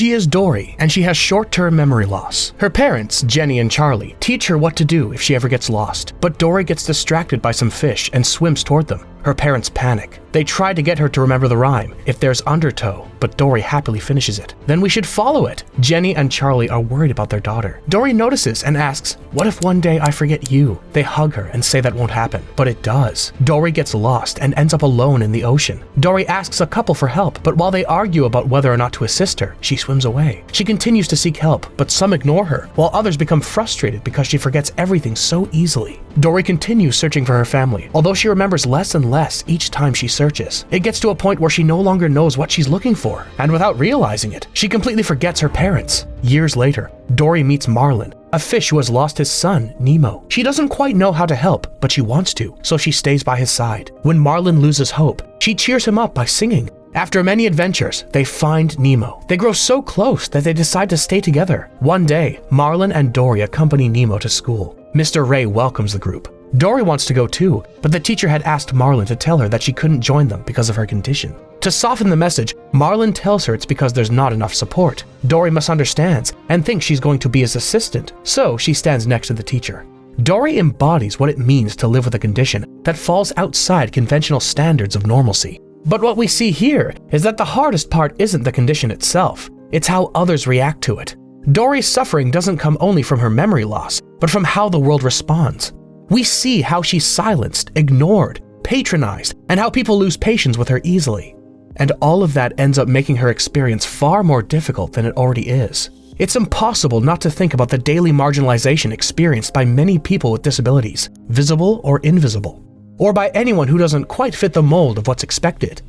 She is Dory, and she has short-term memory loss. Her parents, Jenny and Charlie, teach her what to do if she ever gets lost, but Dory gets distracted by some fish and swims toward them. Her parents panic. They try to get her to remember the rhyme, if there's undertow, but Dory happily finishes it. Then we should follow it. Jenny and Charlie are worried about their daughter. Dory notices and asks, "What if one day I forget you?" They hug her and say that won't happen, but it does. Dory gets lost and ends up alone in the ocean. Dory asks a couple for help, but while they argue about whether or not to assist her, she swims away. She continues to seek help, but some ignore her, while others become frustrated because she forgets everything so easily. Dory continues searching for her family, although she remembers less and less each time she searches. It gets to a point where she no longer knows what she's looking for, and without realizing it, she completely forgets her parents. Years later, Dory meets Marlin, a fish who has lost his son, Nemo. She doesn't quite know how to help, but she wants to, so she stays by his side. When Marlin loses hope, she cheers him up by singing. After many adventures, they find Nemo. They grow so close that they decide to stay together. One day, Marlin and Dory accompany Nemo to school. Mr. Ray welcomes the group. Dory wants to go too, but the teacher had asked Marlin to tell her that she couldn't join them because of her condition. To soften the message, Marlin tells her it's because there's not enough support. Dory misunderstands and thinks she's going to be his assistant, so she stands next to the teacher. Dory embodies what it means to live with a condition that falls outside conventional standards of normalcy. But what we see here is that the hardest part isn't the condition itself, it's how others react to it. Dory's suffering doesn't come only from her memory loss, but from how the world responds. We see how she's silenced, ignored, patronized, and how people lose patience with her easily. And all of that ends up making her experience far more difficult than it already is. It's impossible not to think about the daily marginalization experienced by many people with disabilities, visible or invisible, or by anyone who doesn't quite fit the mold of what's expected.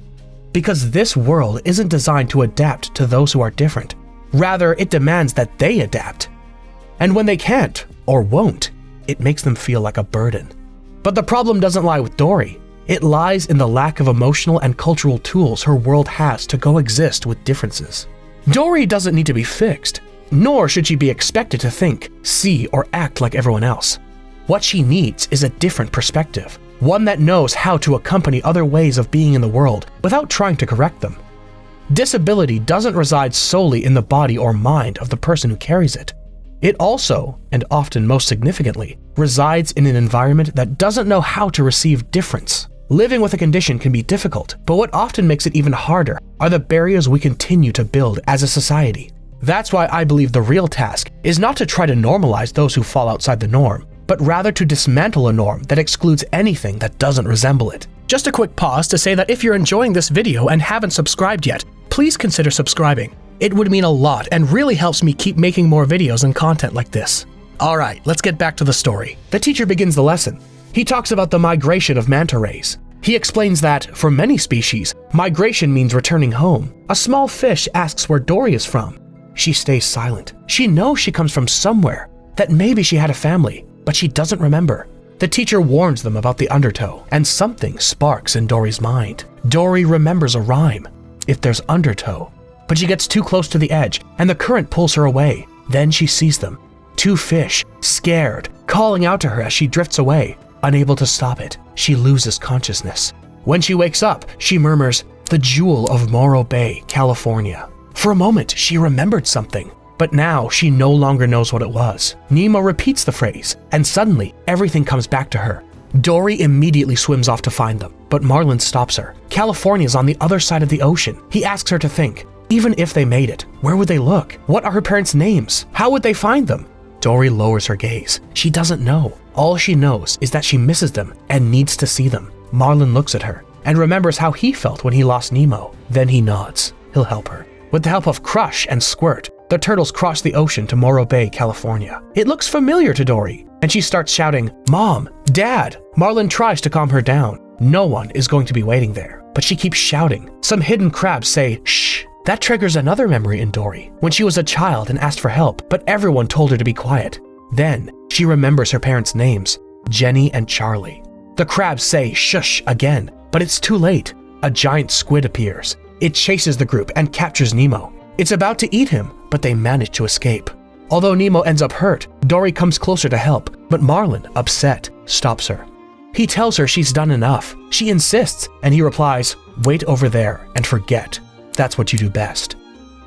Because this world isn't designed to adapt to those who are different. Rather, it demands that they adapt. And when they can't, or won't, it makes them feel like a burden. But the problem doesn't lie with Dory. It lies in the lack of emotional and cultural tools her world has to coexist with differences. Dory doesn't need to be fixed, nor should she be expected to think, see, or act like everyone else. What she needs is a different perspective, one that knows how to accompany other ways of being in the world without trying to correct them. Disability doesn't reside solely in the body or mind of the person who carries it. It also, and often most significantly, resides in an environment that doesn't know how to receive difference. Living with a condition can be difficult, but what often makes it even harder are the barriers we continue to build as a society. That's why I believe the real task is not to try to normalize those who fall outside the norm, but rather to dismantle a norm that excludes anything that doesn't resemble it. Just a quick pause to say that if you're enjoying this video and haven't subscribed yet, please consider subscribing. It would mean a lot and really helps me keep making more videos and content like this. Alright, let's get back to the story. The teacher begins the lesson. He talks about the migration of manta rays. He explains that, for many species, migration means returning home. A small fish asks where Dory is from. She stays silent. She knows she comes from somewhere, that maybe she had a family, but she doesn't remember. The teacher warns them about the undertow, and something sparks in Dory's mind. Dory remembers a rhyme. If there's undertow. But she gets too close to the edge, and the current pulls her away. Then she sees them. Two fish, scared, calling out to her as she drifts away. Unable to stop it, she loses consciousness. When she wakes up, she murmurs, "The jewel of Morro Bay, California." For a moment, she remembered something, but now she no longer knows what it was. Nemo repeats the phrase, and suddenly, everything comes back to her. Dory immediately swims off to find them, but Marlin stops her. California's on the other side of the ocean. He asks her to think. Even if they made it, where would they look? What are her parents' names? How would they find them? Dory lowers her gaze. She doesn't know. All she knows is that she misses them and needs to see them. Marlin looks at her and remembers how he felt when he lost Nemo. Then he nods. He'll help her. With the help of Crush and Squirt, the turtles cross the ocean to Morro Bay, California. It looks familiar to Dory, and she starts shouting, "Mom! Dad!" Marlin tries to calm her down. No one is going to be waiting there, but she keeps shouting. Some hidden crabs say, "Shh!" That triggers another memory in Dory, when she was a child and asked for help, but everyone told her to be quiet. Then, she remembers her parents' names, Jenny and Charlie. The crabs say shush again, but it's too late. A giant squid appears. It chases the group and captures Nemo. It's about to eat him, but they manage to escape. Although Nemo ends up hurt, Dory comes closer to help, but Marlin, upset, stops her. He tells her she's done enough. She insists, and he replies, "Wait over there and forget. That's what you do best."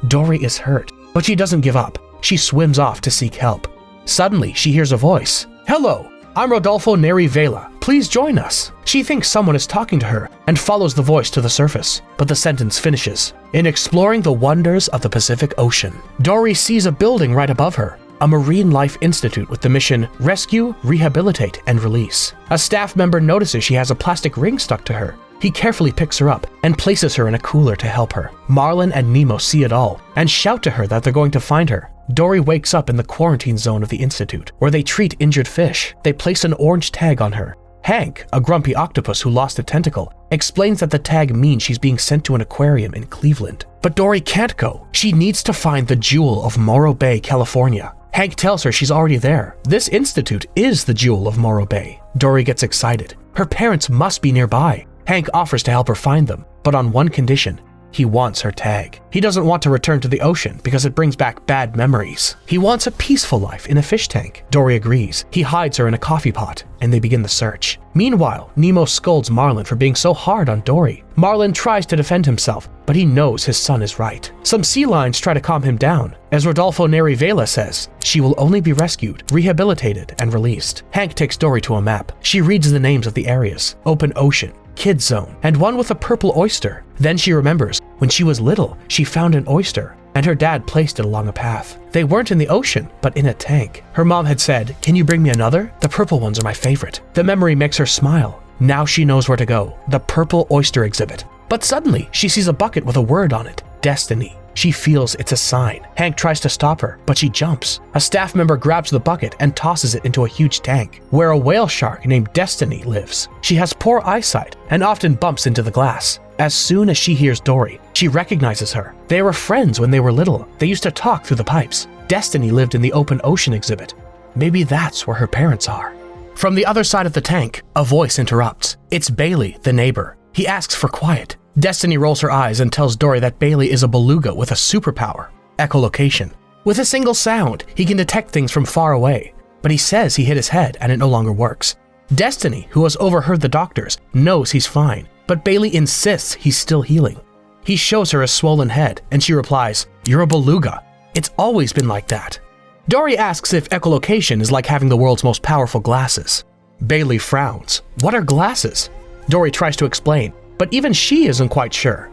Dory is hurt. But she doesn't give up. She swims off to seek help. Suddenly, she hears a voice. "Hello, I'm Rodolfo Neri Vela. Please join us." She thinks someone is talking to her and follows the voice to the surface, but the sentence finishes. In exploring the wonders of the Pacific Ocean, Dory sees a building right above her, a marine life institute with the mission Rescue, Rehabilitate, and Release. A staff member notices she has a plastic ring stuck to her. He carefully picks her up and places her in a cooler to help her. Marlin and Nemo see it all and shout to her that they're going to find her. Dory wakes up in the quarantine zone of the institute, where they treat injured fish. They place an orange tag on her. Hank, a grumpy octopus who lost a tentacle, explains that the tag means she's being sent to an aquarium in Cleveland. But Dory can't go. She needs to find the Jewel of Morro Bay, California. Hank tells her she's already there. This institute is the Jewel of Morro Bay. Dory gets excited. Her parents must be nearby. Hank offers to help her find them, but on one condition. He wants her tag. He doesn't want to return to the ocean because it brings back bad memories. He wants a peaceful life in a fish tank. Dory agrees. He hides her in a coffee pot, and they begin the search. Meanwhile, Nemo scolds Marlin for being so hard on Dory. Marlin tries to defend himself, but he knows his son is right. Some sea lions try to calm him down. As Rodolfo Neri Vela says, she will only be rescued, rehabilitated, and released. Hank takes Dory to a map. She reads the names of the areas: Open Ocean, Kids Zone, and one with a purple oyster. Then she remembers, when she was little, she found an oyster, and her dad placed it along a path. They weren't in the ocean, but in a tank. Her mom had said, "Can you bring me another? The purple ones are my favorite." The memory makes her smile. Now she knows where to go, the purple oyster exhibit. But suddenly, she sees a bucket with a word on it, Destiny. She feels it's a sign. Hank tries to stop her, but she jumps. A staff member grabs the bucket and tosses it into a huge tank, where a whale shark named Destiny lives. She has poor eyesight and often bumps into the glass. As soon as she hears Dory, she recognizes her. They were friends when they were little. They used to talk through the pipes. Destiny lived in the Open Ocean exhibit. Maybe that's where her parents are. From the other side of the tank, a voice interrupts. It's Bailey, the neighbor. He asks for quiet. Destiny rolls her eyes and tells Dory that Bailey is a beluga with a superpower, echolocation. With a single sound, he can detect things from far away, but he says he hit his head and it no longer works. Destiny, who has overheard the doctors, knows he's fine, but Bailey insists he's still healing. He shows her a swollen head, and she replies, "You're a beluga. It's always been like that." Dory asks if echolocation is like having the world's most powerful glasses. Bailey frowns. What are glasses? Dory tries to explain, but even she isn't quite sure.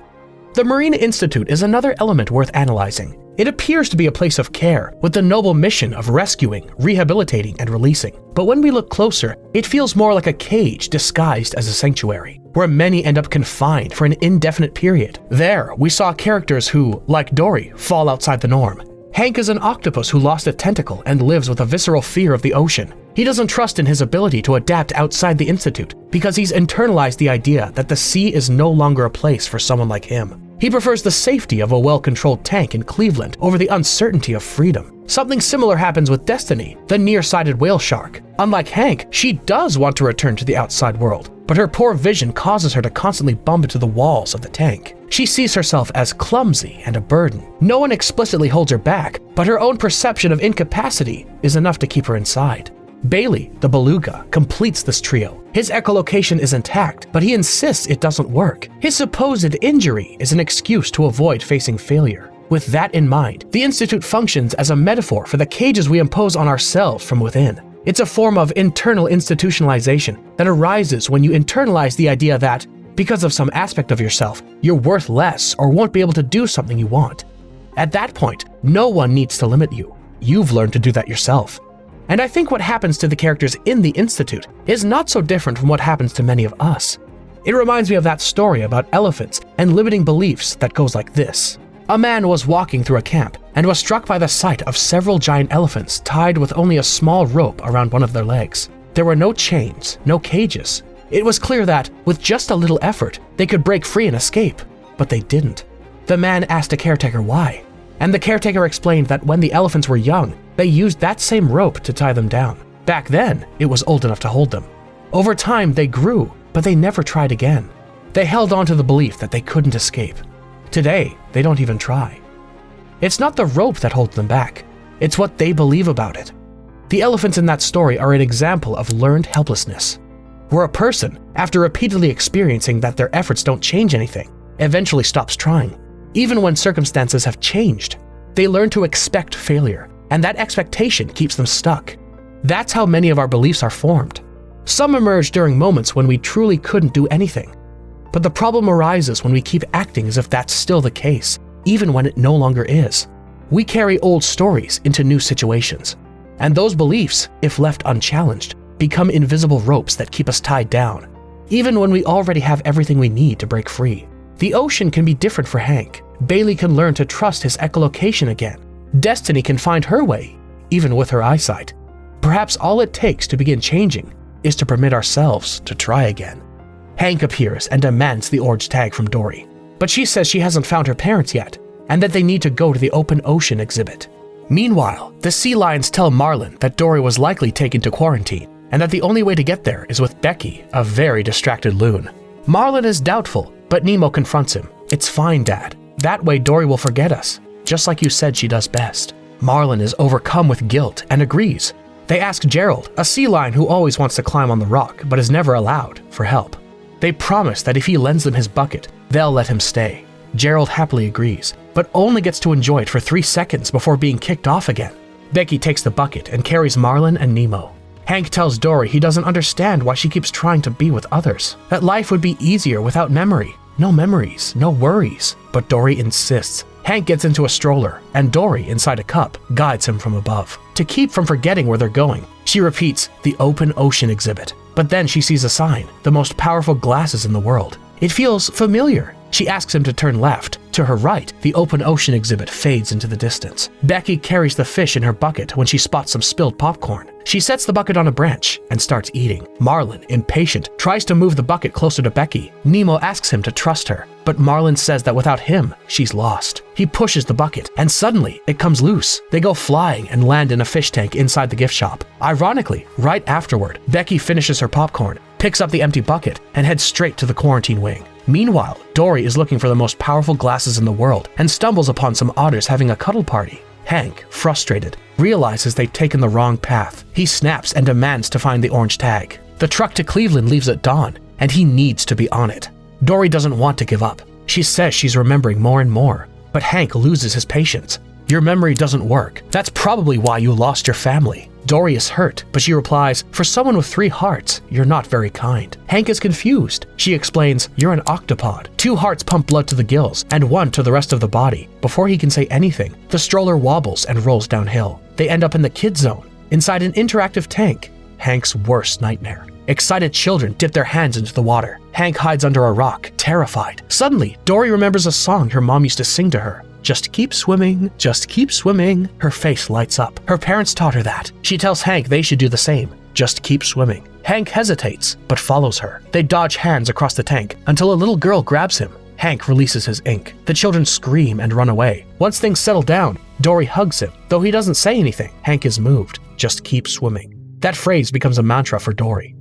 The Marine Institute is another element worth analyzing. It appears to be a place of care, with the noble mission of rescuing, rehabilitating, and releasing. But when we look closer, it feels more like a cage disguised as a sanctuary, where many end up confined for an indefinite period. There, we saw characters who, like Dory, fall outside the norm. Hank is an octopus who lost a tentacle and lives with a visceral fear of the ocean. He doesn't trust in his ability to adapt outside the institute because he's internalized the idea that the sea is no longer a place for someone like him. He prefers the safety of a well-controlled tank in Cleveland over the uncertainty of freedom. Something similar happens with Destiny, the nearsighted whale shark. Unlike Hank, she does want to return to the outside world, but her poor vision causes her to constantly bump into the walls of the tank. She sees herself as clumsy and a burden. No one explicitly holds her back, but her own perception of incapacity is enough to keep her inside. Bailey, the beluga, completes this trio. His echolocation is intact, but he insists it doesn't work. His supposed injury is an excuse to avoid facing failure. With that in mind, the Institute functions as a metaphor for the cages we impose on ourselves from within. It's a form of internal institutionalization that arises when you internalize the idea that, because of some aspect of yourself, you're worth less or won't be able to do something you want. At that point, no one needs to limit you. You've learned to do that yourself. And I think what happens to the characters in the Institute is not so different from what happens to many of us. It reminds me of that story about elephants and limiting beliefs that goes like this. A man was walking through a camp and was struck by the sight of several giant elephants tied with only a small rope around one of their legs. There were no chains, no cages. It was clear that, with just a little effort, they could break free and escape, but they didn't. The man asked a caretaker why, and the caretaker explained that when the elephants were young, they used that same rope to tie them down. Back then, it was old enough to hold them. Over time, they grew, but they never tried again. They held on to the belief that they couldn't escape. Today, they don't even try. It's not the rope that holds them back. It's what they believe about it. The elephants in that story are an example of learned helplessness, where a person, after repeatedly experiencing that their efforts don't change anything, eventually stops trying, even when circumstances have changed. They learn to expect failure, and that expectation keeps them stuck. That's how many of our beliefs are formed. Some emerge during moments when we truly couldn't do anything. But the problem arises when we keep acting as if that's still the case, even when it no longer is. We carry old stories into new situations, and those beliefs, if left unchallenged, become invisible ropes that keep us tied down, even when we already have everything we need to break free. The ocean can be different for Hank. Bailey can learn to trust his echolocation again. Destiny can find her way, even with her eyesight. Perhaps all it takes to begin changing is to permit ourselves to try again. Hank appears and demands the orange tag from Dory, but she says she hasn't found her parents yet, and that they need to go to the open ocean exhibit. Meanwhile, the sea lions tell Marlin that Dory was likely taken to quarantine, and that the only way to get there is with Becky, a very distracted loon. Marlin is doubtful, but Nemo confronts him. "It's fine, Dad. That way Dory will forget us, just like you said she does best." Marlin is overcome with guilt and agrees. They ask Gerald, a sea lion who always wants to climb on the rock but is never allowed, for help. They promise that if he lends them his bucket, they'll let him stay. Gerald happily agrees, but only gets to enjoy it for 3 seconds before being kicked off again. Becky takes the bucket and carries Marlin and Nemo. Hank tells Dory he doesn't understand why she keeps trying to be with others, that life would be easier without memory. No memories, no worries. But Dory insists. Hank gets into a stroller, and Dory, inside a cup, guides him from above. To keep from forgetting where they're going, she repeats the open ocean exhibit. But then she sees a sign, the most powerful glasses in the world. It feels familiar. She asks him to turn left. To her right, the open ocean exhibit fades into the distance. Becky carries the fish in her bucket when she spots some spilled popcorn. She sets the bucket on a branch and starts eating. Marlin, impatient, tries to move the bucket closer to Becky. Nemo asks him to trust her, but Marlin says that without him, she's lost. He pushes the bucket, and suddenly, it comes loose. They go flying and land in a fish tank inside the gift shop. Ironically, right afterward, Becky finishes her popcorn, picks up the empty bucket, and heads straight to the quarantine wing. Meanwhile, Dory is looking for the most powerful glasses in the world and stumbles upon some otters having a cuddle party. Hank, frustrated, realizes they've taken the wrong path. He snaps and demands to find the orange tag. The truck to Cleveland leaves at dawn, and he needs to be on it. Dory doesn't want to give up. She says she's remembering more and more, but Hank loses his patience. "Your memory doesn't work. That's probably why you lost your family." Dory is hurt, but she replies, "For someone with 3 hearts, you're not very kind." Hank is confused. She explains, "You're an octopod. 2 hearts pump blood to the gills, and 1 to the rest of the body." Before he can say anything, the stroller wobbles and rolls downhill. They end up in the kid zone, inside an interactive tank. Hank's worst nightmare. Excited children dip their hands into the water. Hank hides under a rock, terrified. Suddenly, Dory remembers a song her mom used to sing to her. "Just keep swimming, just keep swimming." Her face lights up. Her parents taught her that. She tells Hank they should do the same. Just keep swimming. Hank hesitates, but follows her. They dodge hands across the tank until a little girl grabs him. Hank releases his ink. The children scream and run away. Once things settle down, Dory hugs him. Though he doesn't say anything, Hank is moved. Just keep swimming. That phrase becomes a mantra for Dory.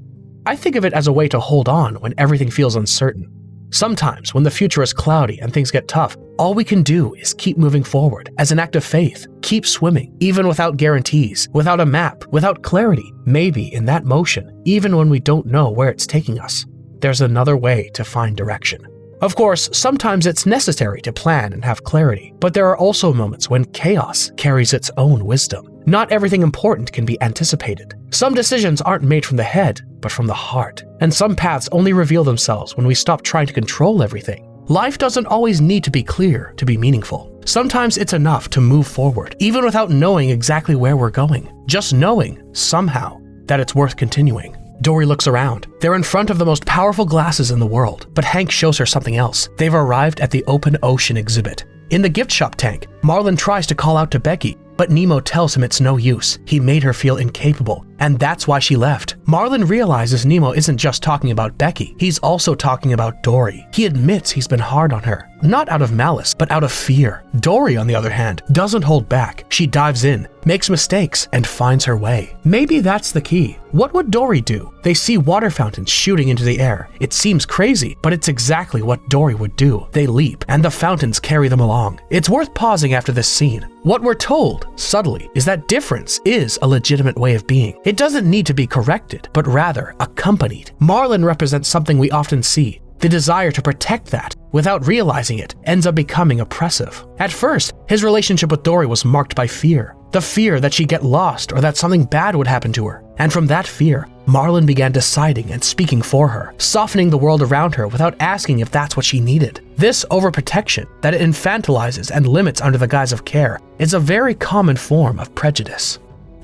I think of it as a way to hold on when everything feels uncertain. Sometimes, when the future is cloudy and things get tough, all we can do is keep moving forward as an act of faith. Keep swimming, even without guarantees, without a map, without clarity. Maybe in that motion, even when we don't know where it's taking us, there's another way to find direction. Of course, sometimes it's necessary to plan and have clarity, but there are also moments when chaos carries its own wisdom. Not everything important can be anticipated. Some decisions aren't made from the head, but from the heart. And some paths only reveal themselves when we stop trying to control everything. Life doesn't always need to be clear to be meaningful. Sometimes it's enough to move forward, even without knowing exactly where we're going. Just knowing, somehow, that it's worth continuing. Dory looks around. They're in front of the most powerful glasses in the world, but Hank shows her something else. They've arrived at the open ocean exhibit. In the gift shop tank, Marlin tries to call out to Becky, but Nemo tells him it's no use. He made her feel incapable, and that's why she left. Marlin realizes Nemo isn't just talking about Becky, he's also talking about Dory. He admits he's been hard on her, not out of malice, but out of fear. Dory, on the other hand, doesn't hold back. She dives in, makes mistakes, and finds her way. Maybe that's the key. What would Dory do? They see water fountains shooting into the air. It seems crazy, but it's exactly what Dory would do. They leap, and the fountains carry them along. It's worth pausing after this scene. What we're told, subtly, is that difference is a legitimate way of being. It doesn't need to be corrected, but rather accompanied. Marlin represents something we often see, The desire to protect that, without realizing it, ends up becoming oppressive. At first, his relationship with Dory was marked by fear. The fear that she'd get lost or that something bad would happen to her. And from that fear, Marlon began deciding and speaking for her, softening the world around her without asking if that's what she needed. This overprotection that it infantilizes and limits under the guise of care is a very common form of prejudice.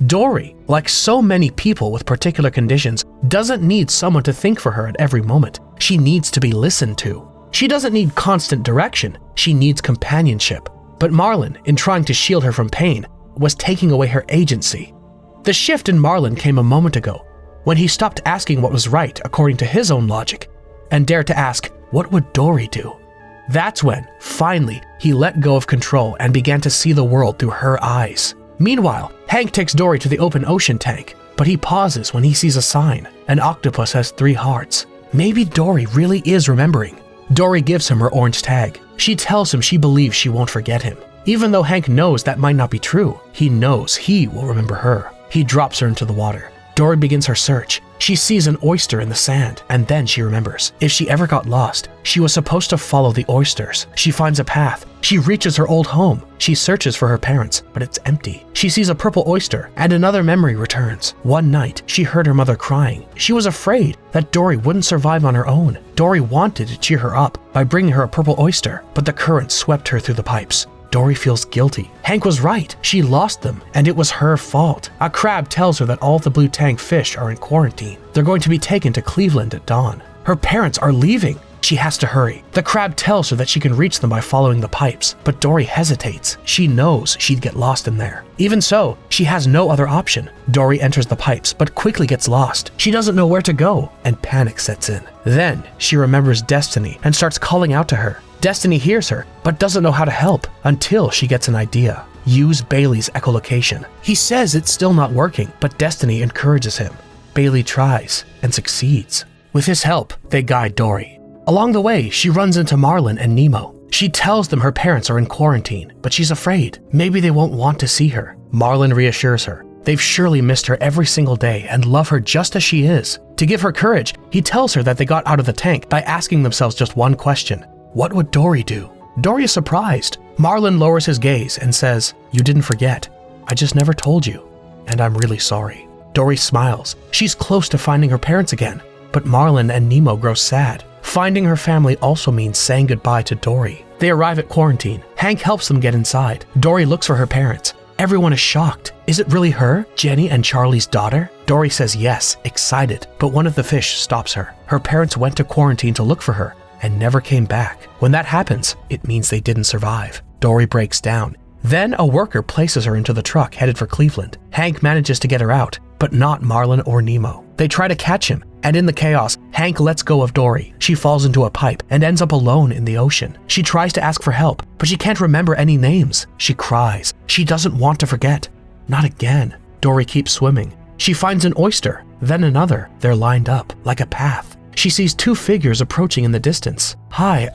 Dory, like so many people with particular conditions, doesn't need someone to think for her at every moment. She needs to be listened to. She doesn't need constant direction, she needs companionship. But Marlon, in trying to shield her from pain, was taking away her agency. The shift in Marlon came a moment ago, when he stopped asking what was right according to his own logic, and dared to ask, what would Dory do? That's when, finally, he let go of control and began to see the world through her eyes. Meanwhile, Hank takes Dory to the open ocean tank, but he pauses when he sees a sign. An octopus has 3 hearts. Maybe Dory really is remembering. Dory gives him her orange tag. She tells him she believes she won't forget him. Even though Hank knows that might not be true, he knows he will remember her. He drops her into the water. Dory begins her search. She sees an oyster in the sand, and then she remembers. If she ever got lost, she was supposed to follow the oysters. She finds a path. She reaches her old home. She searches for her parents, but it's empty. She sees a purple oyster, and another memory returns. One night, she heard her mother crying. She was afraid that Dory wouldn't survive on her own. Dory wanted to cheer her up by bringing her a purple oyster, but the current swept her through the pipes. Dory feels guilty. Hank was right. She lost them, and it was her fault. A crab tells her that all the blue tang fish are in quarantine. They're going to be taken to Cleveland at dawn. Her parents are leaving. She has to hurry. The crab tells her that she can reach them by following the pipes, but Dory hesitates. She knows she'd get lost in there. Even so, she has no other option. Dory enters the pipes, but quickly gets lost. She doesn't know where to go, and panic sets in. Then, she remembers Destiny and starts calling out to her. Destiny hears her, but doesn't know how to help until she gets an idea. Use Bailey's echolocation. He says it's still not working, but Destiny encourages him. Bailey tries and succeeds. With his help, they guide Dory. Along the way, she runs into Marlon and Nemo. She tells them her parents are in quarantine, but she's afraid. Maybe they won't want to see her. Marlon reassures her. They've surely missed her every single day and love her just as she is. To give her courage, he tells her that they got out of the tank by asking themselves just one question. What would Dory do? Dory is surprised. Marlon lowers his gaze and says, "You didn't forget. I just never told you, and I'm really sorry." Dory smiles. She's close to finding her parents again, but Marlon and Nemo grow sad. Finding her family also means saying goodbye to Dory. They arrive at quarantine. Hank helps them get inside. Dory looks for her parents. Everyone is shocked. Is it really her, Jenny and Charlie's daughter? Dory says yes, excited, but one of the fish stops her. Her parents went to quarantine to look for her and never came back. When that happens, it means they didn't survive. Dory breaks down. Then a worker places her into the truck headed for Cleveland. Hank manages to get her out, but not Marlon or Nemo. They try to catch him, and in the chaos, Hank lets go of Dory. She falls into a pipe and ends up alone in the ocean. She tries to ask for help, but she can't remember any names. She cries. She doesn't want to forget. Not again. Dory keeps swimming. She finds an oyster, then another. They're lined up, like a path. She sees 2 figures approaching in the distance. "Hi,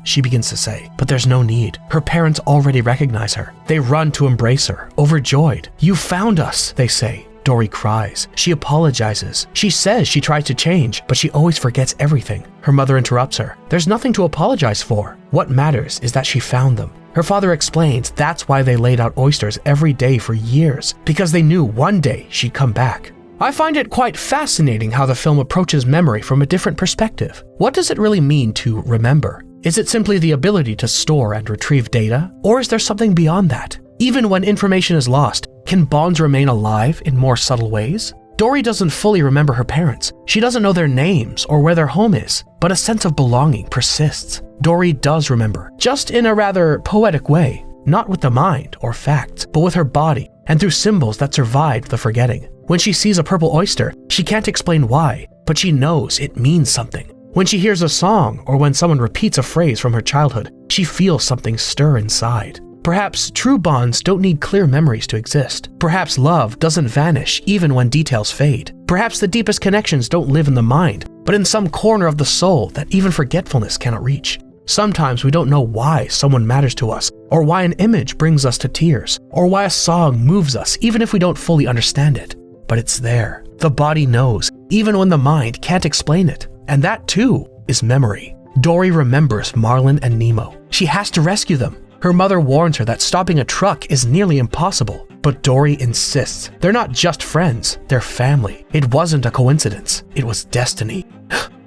she begins to say, but there's no need. Her parents already recognize her. They run to embrace her, overjoyed. "You found us," they say. Dory cries. She apologizes. She says she tries to change, but she always forgets everything. Her mother interrupts her. There's nothing to apologize for. What matters is that she found them. Her father explains that's why they laid out oysters every day for years, because they knew one day she'd come back. I find it quite fascinating how the film approaches memory from a different perspective. What does it really mean to remember? Is it simply the ability to store and retrieve data? Or is there something beyond that? Even when information is lost, can bonds remain alive in more subtle ways? Dory doesn't fully remember her parents. She doesn't know their names or where their home is, but a sense of belonging persists. Dory does remember, just in a rather poetic way, not with the mind or facts, but with her body and through symbols that survived the forgetting. When she sees a purple oyster, she can't explain why, but she knows it means something. When she hears a song or when someone repeats a phrase from her childhood, she feels something stir inside. Perhaps true bonds don't need clear memories to exist. Perhaps love doesn't vanish even when details fade. Perhaps the deepest connections don't live in the mind, but in some corner of the soul that even forgetfulness cannot reach. Sometimes we don't know why someone matters to us, or why an image brings us to tears, or why a song moves us even if we don't fully understand it. But it's there. The body knows, even when the mind can't explain it. And that too is memory. Dory remembers Marlin and Nemo. She has to rescue them. Her mother warns her that stopping a truck is nearly impossible, but Dory insists. They're not just friends, they're family. It wasn't a coincidence, it was destiny.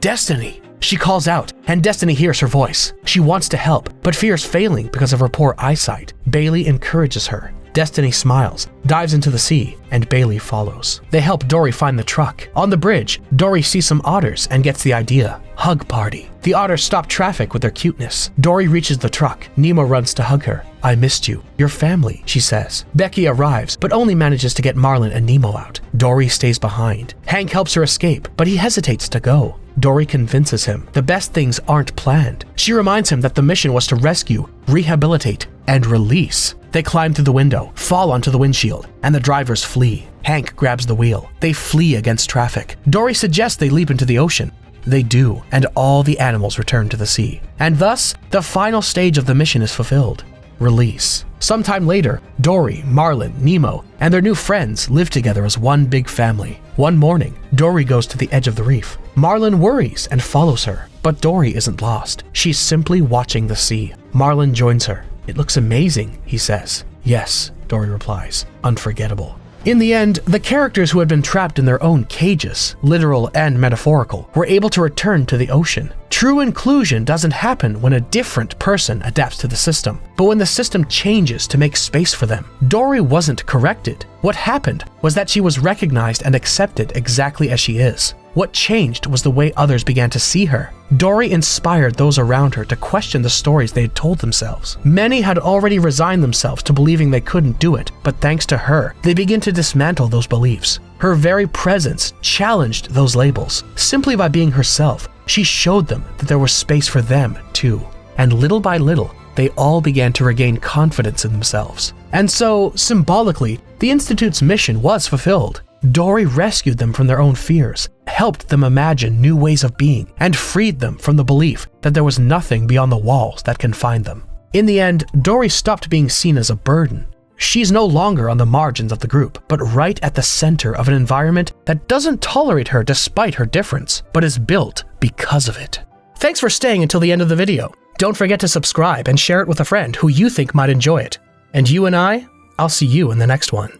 Destiny! She calls out, and Destiny hears her voice. She wants to help, but fears failing because of her poor eyesight. Bailey encourages her. Destiny smiles, dives into the sea, and Bailey follows. They help Dory find the truck. On the bridge, Dory sees some otters and gets the idea. Hug party. The otters stop traffic with their cuteness. Dory reaches the truck. Nemo runs to hug her. I missed you. Your family, she says. Becky arrives, but only manages to get Marlin and Nemo out. Dory stays behind. Hank helps her escape, but he hesitates to go. Dory convinces him the best things aren't planned. She reminds him that the mission was to rescue, rehabilitate, and release. They climb through the window, fall onto the windshield, and the drivers flee. Hank grabs the wheel. They flee against traffic. Dory suggests they leap into the ocean. They do, and all the animals return to the sea. And thus, the final stage of the mission is fulfilled. Release. Sometime later, Dory, Marlin, Nemo, and their new friends live together as one big family. One morning, Dory goes to the edge of the reef. Marlin worries and follows her, but Dory isn't lost. She's simply watching the sea. Marlin joins her. It looks amazing, he says. Yes, Dory replies. Unforgettable. In the end, the characters who had been trapped in their own cages, literal and metaphorical, were able to return to the ocean. True inclusion doesn't happen when a different person adapts to the system, but when the system changes to make space for them. Dory wasn't corrected. What happened was that she was recognized and accepted exactly as she is. What changed was the way others began to see her. Dory inspired those around her to question the stories they had told themselves. Many had already resigned themselves to believing they couldn't do it, but thanks to her, they began to dismantle those beliefs. Her very presence challenged those labels. Simply by being herself, she showed them that there was space for them too. And little by little, they all began to regain confidence in themselves. And so, symbolically, the Institute's mission was fulfilled. Dory rescued them from their own fears, helped them imagine new ways of being, and freed them from the belief that there was nothing beyond the walls that confined them. In the end, Dory stopped being seen as a burden. She's no longer on the margins of the group, but right at the center of an environment that doesn't tolerate her despite her difference, but is built because of it. Thanks for staying until the end of the video. Don't forget to subscribe and share it with a friend who you think might enjoy it. And you and I'll see you in the next one.